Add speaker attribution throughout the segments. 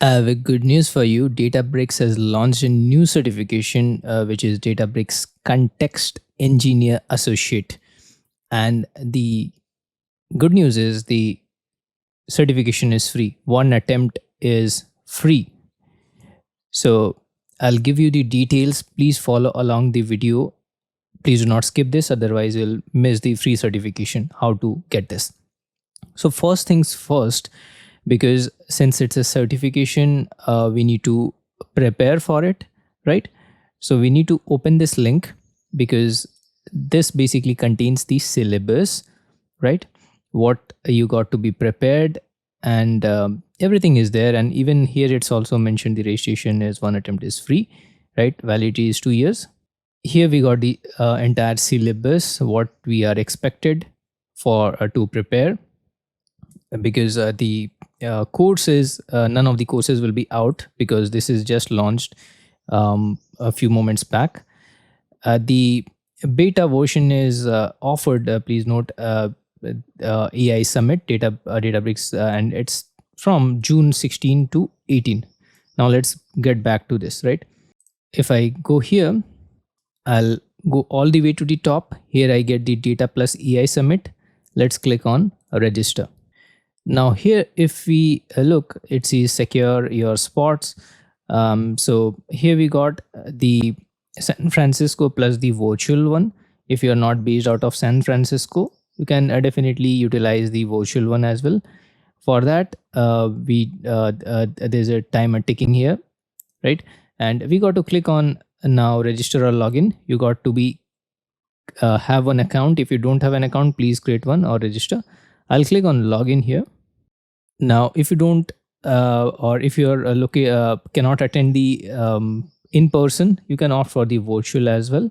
Speaker 1: With good news for you, Databricks has launched a new certification, which is Databricks Context Engineer Associate. And the good news is the certification is free. One attempt is free. So I'll give you the details. Please follow along the video. Please do not skip this, otherwise you'll miss the free certification. How to get this? So first things first, because since it's a certification, we need to prepare for it, right? So we need to open this link because this basically contains the syllabus, right? What you got to be prepared, and everything is there. And even here it's also mentioned the registration is one attempt is free, right? Validity is 2 years. Here we got the entire syllabus, what we are expected for to prepare, because the courses, none of the courses will be out because this is just launched a few moments back. The beta version is offered, please note, AI Summit Databricks, and it's from June 16 to 18. Now let's get back to this, right? If I go here, I'll go all the way to the top. Here I get the Data plus AI Summit. Let's click on register. Now here, if we look, it says secure your spots. So here we got the San Francisco plus the virtual one. If you are not based out of San Francisco, you can definitely utilize the virtual one as well. For that, there's a timer ticking here, right? And we got to click on now register or login. You got to be have one account. If you don't have an account, please create one or register. I'll click on login here. Now, if you don't or if you're cannot attend the in person, you can opt for the virtual as well,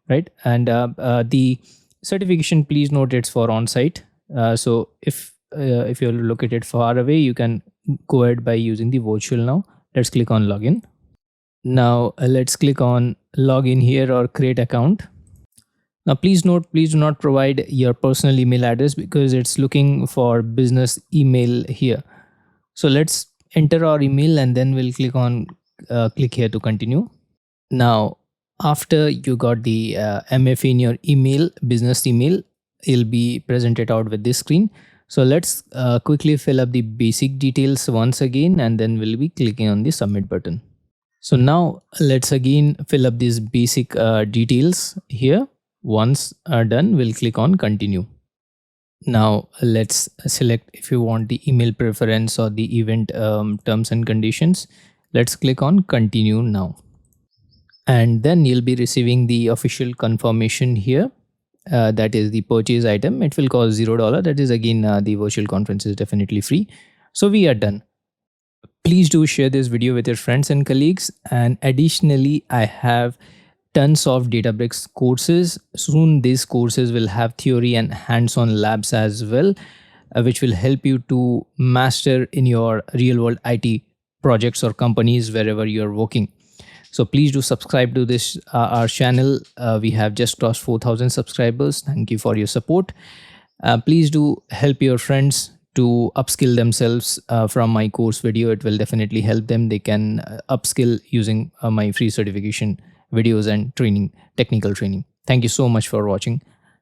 Speaker 1: right? And the certification, please note it's for on-site. So if you're located far away, you can go ahead by using the virtual now. Let's click on login. Now let's click on login here or create account. Now please note, please do not provide your personal email address because it's looking for business email here. So let's enter our email and then we'll click on click here to continue. Now after you got the MFA in your email, business email, it'll be presented out with this screen. So let's quickly fill up the basic details once again, and then we'll be clicking on the submit button. So now let's again fill up these basic details here. Once done, we'll click on continue. Now let's select if you want the email preference or the event terms and conditions. Let's click on continue now. And then you'll be receiving the official confirmation here. That is the purchase item. It will cost $0. That is again the virtual conference is definitely free. So we are done. Please do share this video with your friends and colleagues. And additionally, I have tons of Databricks courses. Soon these courses will have theory and hands-on labs as well, which will help you to master in your real-world IT projects or companies wherever you're working. So please do subscribe to this our channel. We have just crossed 4,000 subscribers. Thank you for your support. Please do help your friends to upskill themselves from my course video. It will definitely help them. They can upskill using my free certification videos and training, technical training. Thank you so much for watching.